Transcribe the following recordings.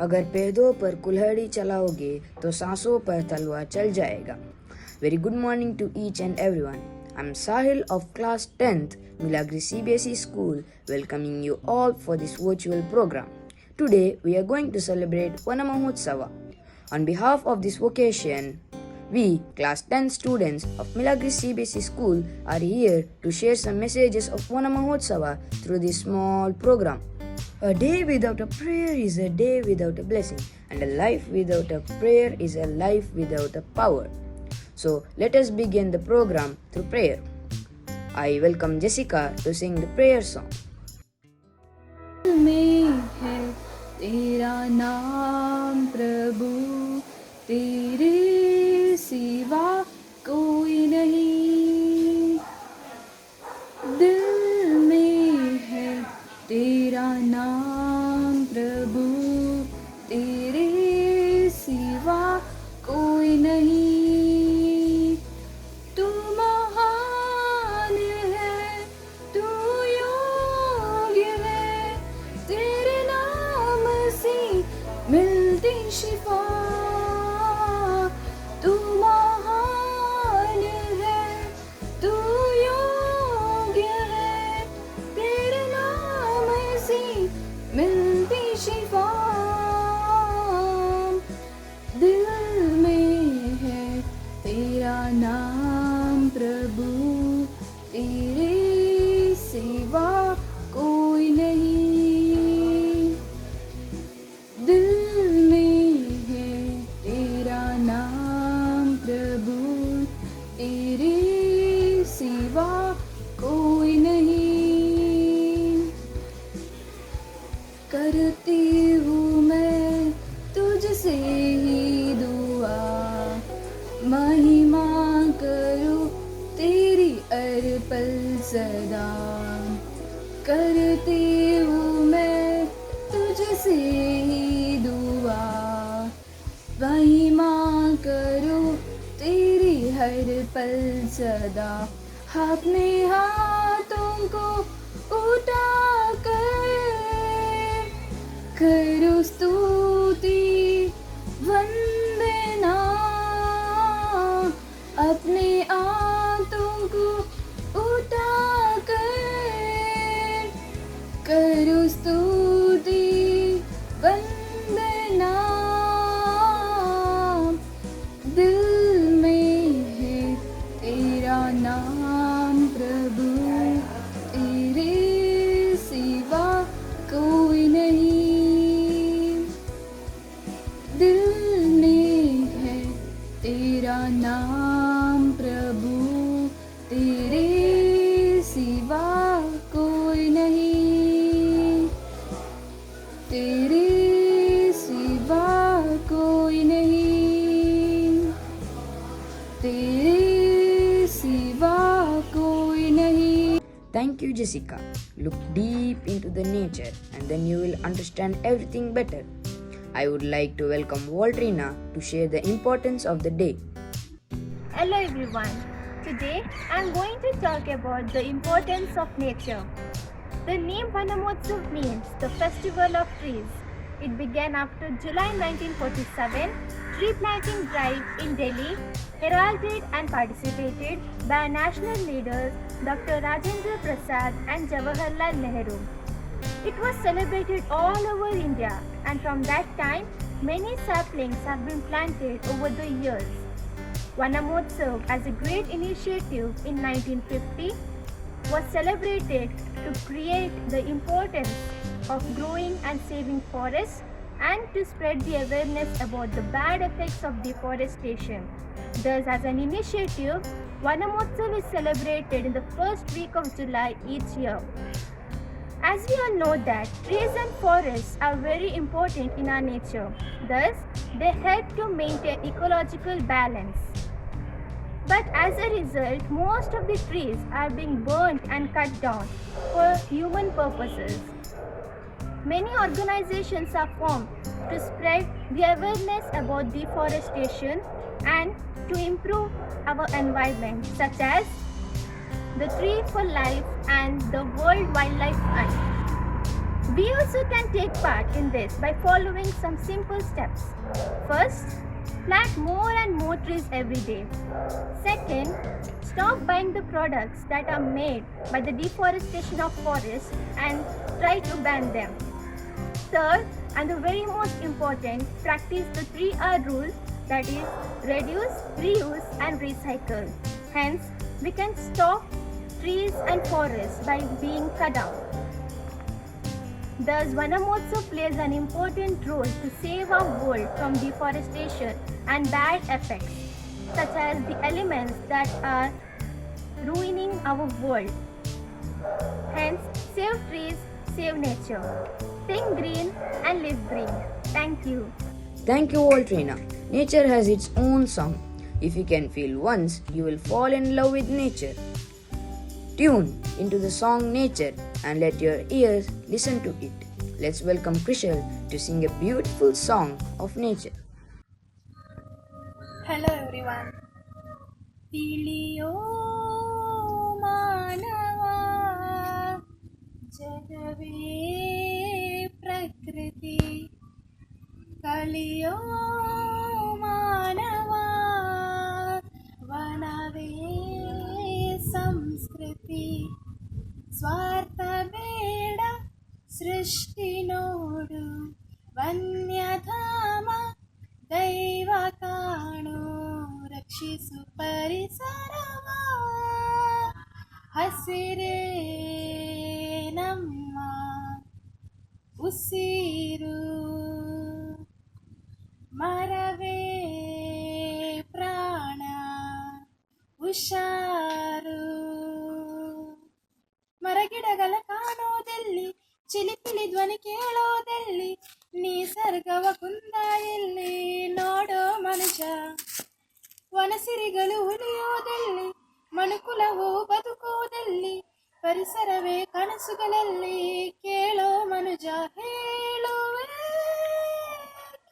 अगर पेड़ों पर कुल्हाड़ी चलाओगे तो सांसों पर तलवार चल जाएगा. Very good morning to each and everyone. I'm Sahil of class 10th Milagri CBSE School, welcoming you all for this virtual program. Today we are going to celebrate Vanamahotsava. On behalf of this occasion, we, class 10 students of Milagri CBSE School, are here to share some messages of Vanamahotsava through this small program. A day without a prayer is a day without a blessing, and a life without a prayer is a life without a power. So let us begin the program through prayer. I welcome Jessica to sing the prayer song. में है तेरा नाम प्रभु, तेरे सिवा कोई नहीं. दिल में है तेरा नाम प्रभु, तेरे सिवा कोई नहीं. तू महान है, तू योग्य है, तेरे नाम से मिलती शिफा. तू महान है, तू योग्य है, तेरे नाम से मिलती शिफा. दिल में है तेरा नाम प्रभु, तेरे सिवा कोई नहीं. दिल में है तेरा नाम प्रभु, तेरे सिवा कोई नहीं. करती हूँ मैं तुझसे ही दुआ, महिमा करूँ तेरी अर्पण सदा. करती हूँ मैं तुझसे ही दुआ, महिमा करूँ तेरी हर पल सदा. अपने हाथों को उठा कर करूँ स्तुति वंदना. अपने हाथों को उठा कर करूँ स्तुति वंदना. दिल में है तेरा नाम प्रभु, तेरे सिवा कोई नहीं. दिल में है तेरा नाम प्रभु, तेरे सिवा कोई नहीं. तेरे सिवा कोई नहीं. तेरे सिवा कोई नहीं. Thank you, Jessica. Look deep into the nature and then you will understand everything better. I would like to welcome Waldrina to share the importance of the day. Hello everyone. Today I am going to talk about the importance of nature. The name Vanamotsav means the festival of trees. It began after July 1947 tree planting drive in Delhi, heralded and participated by national leaders Dr. Rajendra Prasad and Jawaharlal Nehru. It was celebrated all over India, and from that time many saplings have been planted over the years. Vanamotsav, as a great initiative in 1950, was celebrated to create the importance of growing and saving forests and to spread the awareness about the bad effects of deforestation. Thus, as an initiative, Vanamotsav is celebrated in the first week of July each year. As we all know that trees and forests are very important in our nature. Thus, they help to maintain ecological balance. But as a result, most of the trees are being burnt and cut down for human purposes. Many organizations are formed to spread the awareness about deforestation and to improve our environment, such as the Tree for Life and the World Wildlife Fund. We also can take part in this by following some simple steps. First, plant more and more trees every day. Second, stop buying the products that are made by the deforestation of forests and try to ban them. Third, and the very most important, practice the 3R rule, that is, reduce, reuse, and recycle. Hence, we can stop trees and forests by being cut down. Thus, Vanamotsav plays an important role to save our world from deforestation and bad effects, such as the elements that are ruining our world. Hence, save trees, save nature. Think green and live green. Thank you. Thank you, Voltrina. Nature has its own song. If you can feel once, you will fall in love with nature. Tune into the song Nature and let your ears listen to it. Let's welcome Krishal to sing a beautiful song of nature. Hello everyone. ತಿಳಿಯೋ ಮಾನವ ಜಗವೇ ಪ್ರಕೃತಿ ಕಲಿಯೋ ಮಾನವ ವನವೇ ಸಂಸ್ಕೃತಿ ಸ್ವಾರ್ಥ ಬೇಡ ಸೃಷ್ಟಿ ನೋಡು ವನ್ಯಧಾಮ ದೈವ ಕಾಣು ರಕ್ಷಿಸು ಪರಿಸರವ ಹಸಿರೇ ನಮ್ಮ ಉಸಿರು ಮರವೇ ಪ್ರಾಣ ಹುಷಾರು ಮರಗಿಡಗಳ ಕಾಣೋದೆಲ್ಲಿ ಚಿಲಿಪಿಲಿ ಧ್ವನಿ ಕೇಳೋದೆಲ್ಲಿ ನಿಸರ್ಗವ ಕುಂದ ಎಲ್ಲಿ ನೋಡೋ ಮನುಷ್ಯ ವನಸಿರಿಗಳು ಉಳಿಯೋದೆಲ್ಲಿ ಮನುಕುಲವು ಬದುಕೋದೆಲ್ಲಿ ಪರಿಸರವೇ ಕನಸುಗಳಲ್ಲಿ ಕೇಳೋ ಮನುಜ ಹೇಳುವೆ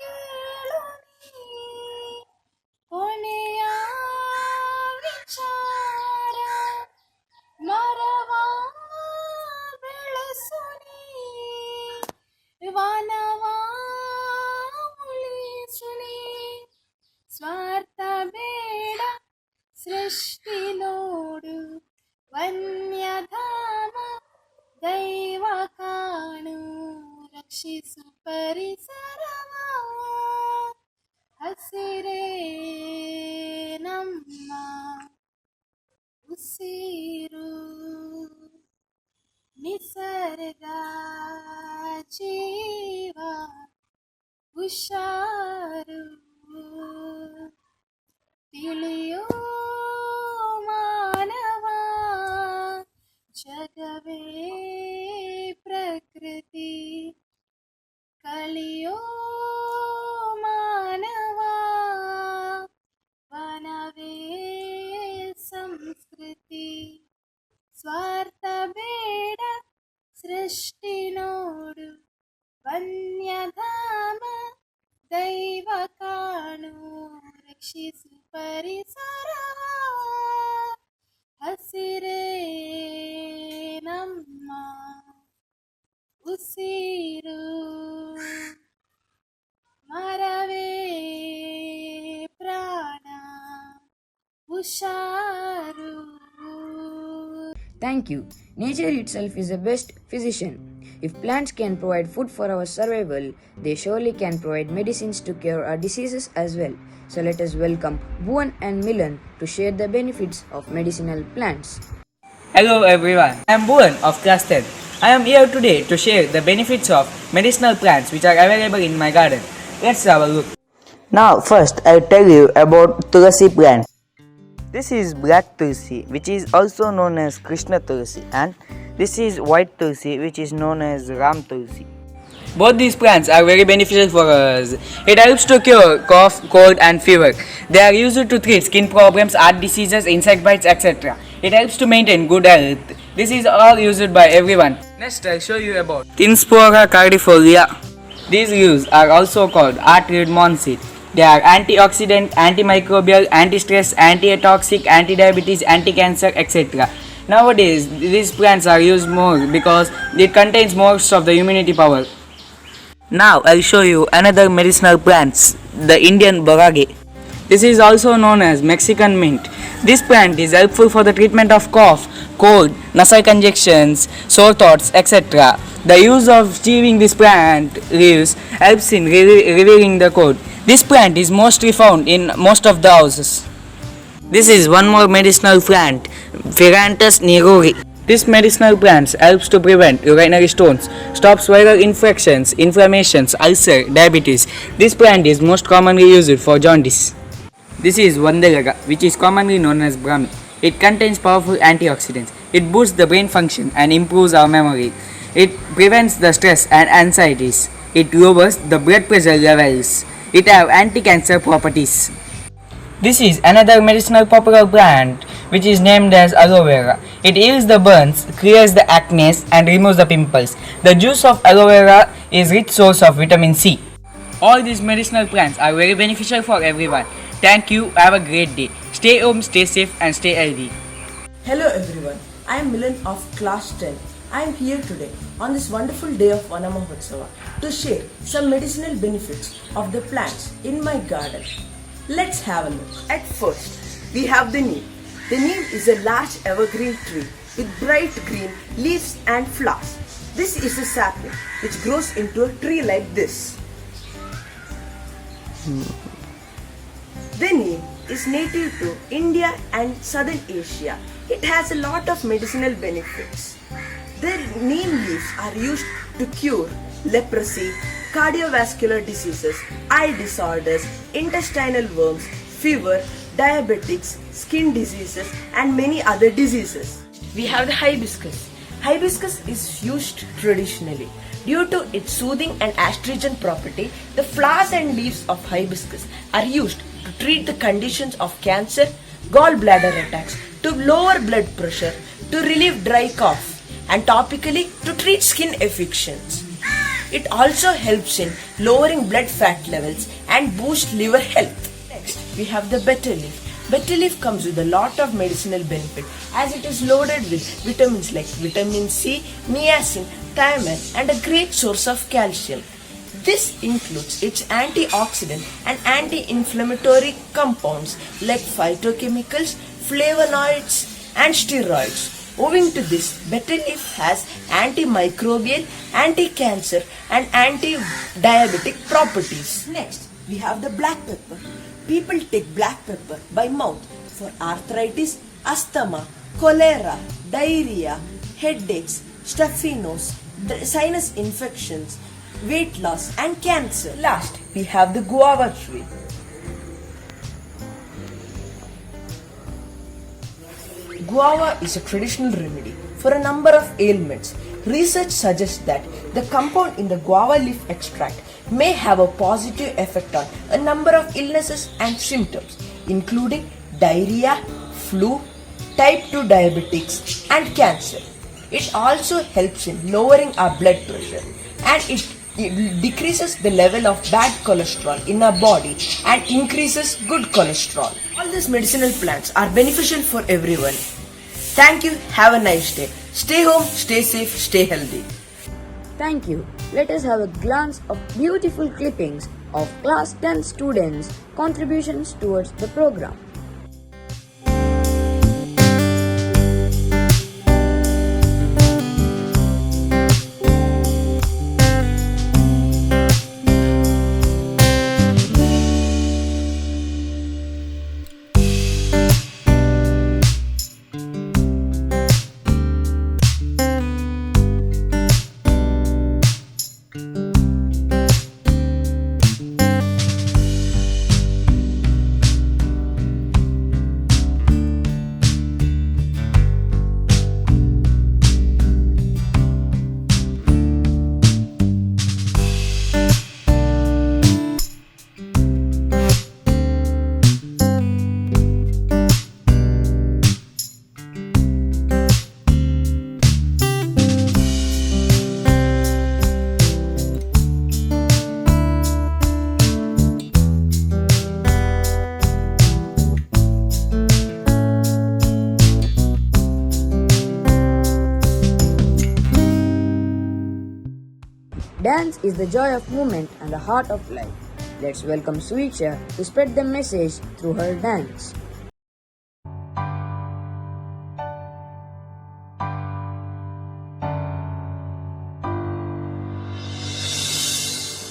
ಕೇಳು ನೀ ಕೊನೆಯ ವಿಚಾರ ಮರವ ಬೆಳೆಸು ನೀ ವನವ ಉಳಿಸು ನೀ ಸ್ವಾರ್ಥ ಬೇಡ ಸೃಷ್ಟಿ ನೋಡು ವನ್ಯಧಾಮ ದೈವ ಕಾಣು ರಕ್ಷಿಸು ಪರಿಸರವ ಹಸಿರೇ ನಮ್ಮ ಉಸಿರು ನಿಸರ್ಗ ಜೀವ ಹುಷಾರು ತಿಳಿಯೋ ಮಾನವ ಜಗವೇ ಪ್ರಕೃತಿ ಕಲಿಯೋ ಮಾನವ ವನವೇ ಸಂಸ್ಕೃತಿ ಸ್ವಾರ್ಥ ಬೇಡ ಸೃಷ್ಟಿ ನೋಡು ವನ್ಯಧಾಮ ದೈವ ಕಾಣು ರಕ್ಷಿಸು ಪರಿಸರವ ಹಸಿರೇ ನಮ್ಮ ಉಸಿರು ಮರವೇ ಪ್ರಾಣ ಹುಷಾರು. Thank you. Nature itself is the best physician. If plants can provide food for our survival, they surely can provide medicines to cure our diseases as well. So let us welcome Bhuvan and Milan to share the benefits of medicinal plants. Hello everyone, I am Bhuvan of class 10. I am here today to share the benefits of medicinal plants which are available in my garden. Let's have a look. Now first I'll tell you about Tulasi plant. This is black Tulsi which is also known as Krishna Tulsi, and this is white Tulsi which is known as Ram Tulsi. Both these plants are very beneficial for us. It helps to cure cough, cold and fever. They are used to treat skin problems, heart diseases, insect bites, etc. It helps to maintain good health. This is all used by everyone. Next I'll show you about Thinspora cardifolia. These leaves are also called heart-red monseed. They are antioxidant, antimicrobial, anti-stress, anti-toxic, anti-diabetes, anti-cancer, etc. Nowadays, these plants are used more because it contains most of the immunity power. Now I'll show you another medicinal plants, the Indian borage. This is also known as Mexican mint. This plant is helpful for the treatment of cough, cold, nasal congestions, sore throats, etc. The use of steaming this plant leaves helps in relieving the cold. This plant is mostly found in most of the houses. This is one more medicinal plant, Phaeranthus nigori. This medicinal plant helps to prevent urinary stones, stops viral infections, inflammations, ulcer, diabetes. This plant is most commonly used for jaundice. This is Vandalaga, which is commonly known as Brahmi. It contains powerful antioxidants. It boosts the brain function and improves our memory. It prevents the stress and anxieties. It lowers the blood pressure levels. It has anti-cancer properties. This is another medicinal popular plant which is named as aloe vera. It heals the burns, clears the acne and removes the pimples. The juice of aloe vera is rich source of vitamin C. All these medicinal plants are very beneficial for everyone. Thank you. Have a great day. Stay home, stay safe and stay healthy. Hello everyone, I am Milan of class 10. I am here today on this wonderful day of Vana Mahotsava to share some medicinal benefits of the plants in my garden. Let's have a look. At first, we have the neem. The neem is a large evergreen tree with bright green leaves and flowers. This is a sapling which grows into a tree like this. The neem is native to India and Southern Asia. It has a lot of medicinal benefits. The neem leaves are used to cure leprosy, cardiovascular diseases, eye disorders, intestinal worms, fever, diabetics, skin diseases, and many other diseases. We have the hibiscus. Hibiscus is used traditionally. Due to its soothing and astringent property, the flowers and leaves of hibiscus are used to treat the conditions of cancer, gallbladder attacks, to lower blood pressure, to relieve dry cough, and topically to treat skin affections. It also helps in lowering blood fat levels and boost liver health. Next, we have the betel leaf. Betel leaf comes with a lot of medicinal benefit as it is loaded with vitamins like vitamin C, niacin, thiamine, and a great source of calcium. This includes its antioxidant and anti-inflammatory compounds like phytochemicals, flavonoids, and steroids. Owing to this, betel leaf has antimicrobial, anti-cancer, and anti-diabetic properties. Next, we have the black pepper. People take black pepper by mouth for arthritis, asthma, cholera, diarrhea, headaches, stuffy nose, sinus infections, weight loss, and cancer. Last, we have the guava tree. Guava is a traditional remedy for a number of ailments. Research suggests that the compound in the guava leaf extract may have a positive effect on a number of illnesses and symptoms, including diarrhea, flu, type 2 diabetics, and cancer. It also helps in lowering our blood pressure, and it decreases the level of bad cholesterol in our body and increases good cholesterol. All these medicinal plants are beneficial for everyone. Thank you. Have a nice day. Stay home, stay safe, stay healthy. Thank you. Let us have a glance of beautiful clippings of class 10 students' contributions towards the program. Dance is the joy of movement and the heart of life. Let's welcome Suicha to spread the message through her dance.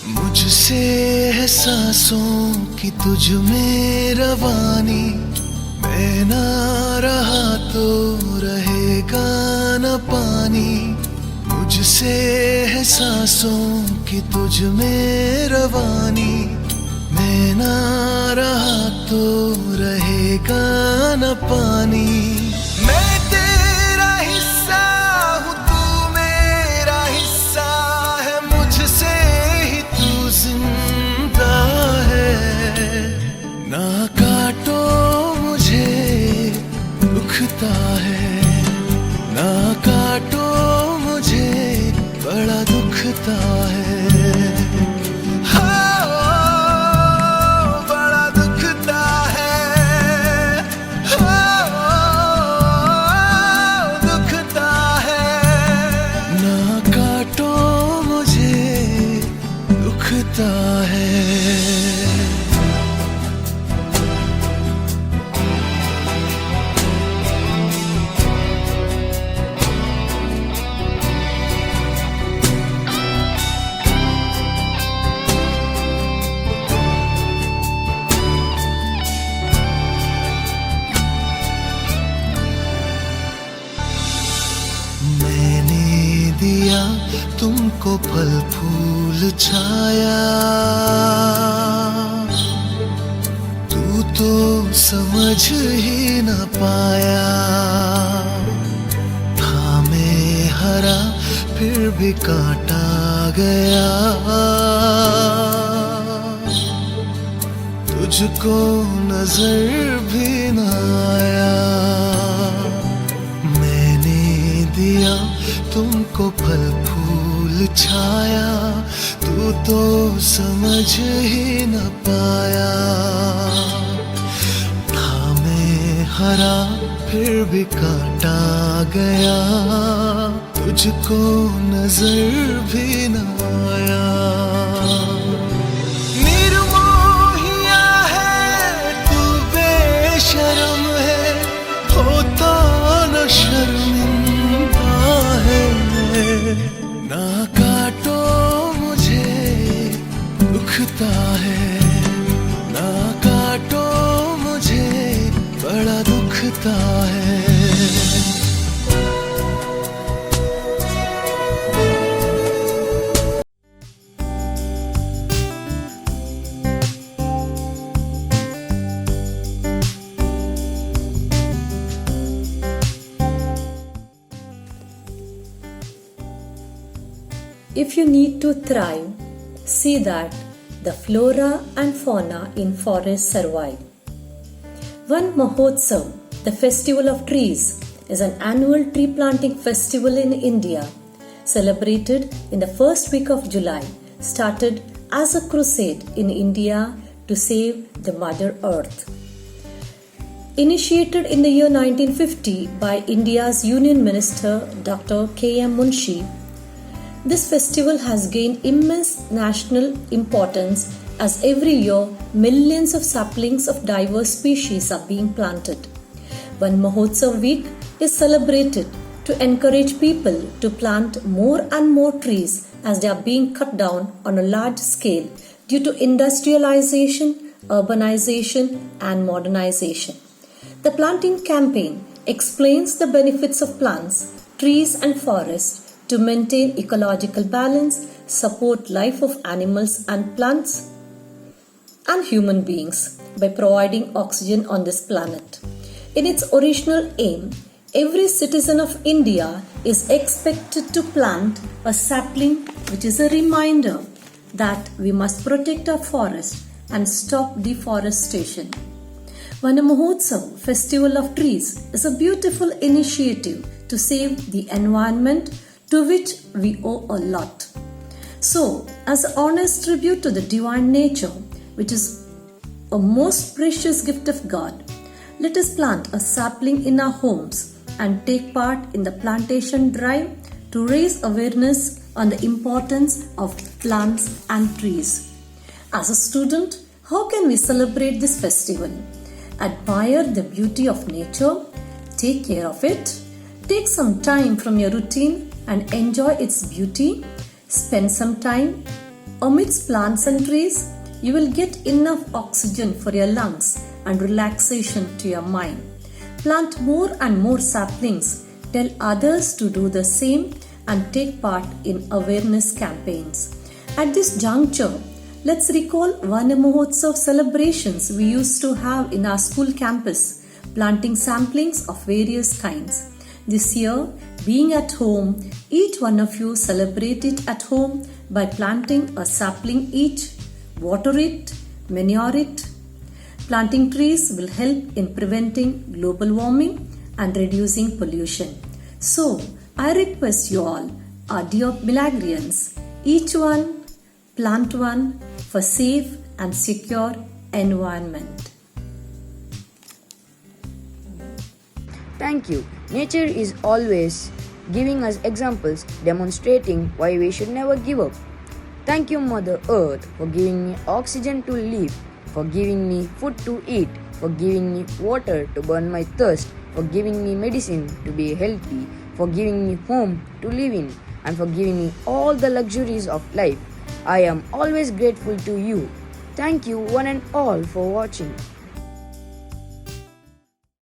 मुझसे है सांसों की तुझ में रवानी, मैं ना रहा तो रहेगा न पानी। मुझसे है सांसों की तुझ में रवानी, मैं ना रहा तो रहेगा न पानी। मैं तेरा हिस्सा हूँ, तू मेरा हिस्सा है, मुझसे ही तू जिंदा है। ना काटो मुझे दुखता है, ना काटो मुझे बड़ा दुखता है। हाँ, बड़ा दुखता है, हाँ, दुखता है। ना काटो मुझे दुखता है। मैंने दिया तुमको फल फूल छाया, तू तो समझ ही न पाया। था मैं हरा फिर भी काटा गया, तुझको नजर भी न आया। दिया तुमको फल फूल छाया, तू तो समझ ही न पाया। था मैं हरा फिर भी काटा गया, तुझको नजर भी न आया। निर्मोहिया है तू, बेशर्म है, होता न शर्मिंदा है। ना काटो मुझे दुखता है, ना काटो मुझे बड़ा दुखता है। If you need to thrive, see that the flora and fauna in forests survive. Van Mahotsav, the festival of trees, is an annual tree planting festival in India, celebrated in the first week of July, started as a crusade in India to save the Mother Earth. Initiated in the year 1950 by India's Union Minister Dr. K.M. Munshi, this festival has gained immense national importance as every year millions of saplings of diverse species are being planted. Van Mahotsav week is celebrated to encourage people to plant more and more trees as they are being cut down on a large scale due to industrialization, urbanization and modernization. The planting campaign explains the benefits of plants, trees and forests to maintain ecological balance, support life of animals and plants and human beings by providing oxygen on this planet. In its original aim, every citizen of India is expected to plant a sapling, which is a reminder that we must protect our forest and stop deforestation. Van Mahotsav, Festival of Trees, is a beautiful initiative to save the environment, to which we owe a lot. So, as an honest tribute to the divine nature, which is a most precious gift of God, let us plant a sapling in our homes and take part in the plantation drive to raise awareness on the importance of plants and trees. As a student, how can we celebrate this festival? Admire the beauty of nature, take care of it, take some time from your routine and enjoy its beauty. Spend some time amidst plants and trees. You will get enough oxygen for your lungs and relaxation to your mind. Plant more and more saplings. Tell others to do the same and take part in awareness campaigns. At this juncture, let's recall Vana Mahotsav celebrations we used to have in our school campus, planting saplings of various kinds. This year, being at home, each one of you celebrate it at home by planting a sapling each, water it, manure it. Planting trees will help in preventing global warming and reducing pollution. So, I request you all, our dear Milagrians, each one plant one for safe and secure environment. Thank you. Nature is always giving us examples demonstrating why we should never give up. Thank you, Mother Earth, for giving me oxygen to live, for giving me food to eat, for giving me water to burn my thirst, for giving me medicine to be healthy, for giving me home to live in, and for giving me all the luxuries of life. I am always grateful to you. Thank you, one and all, for watching.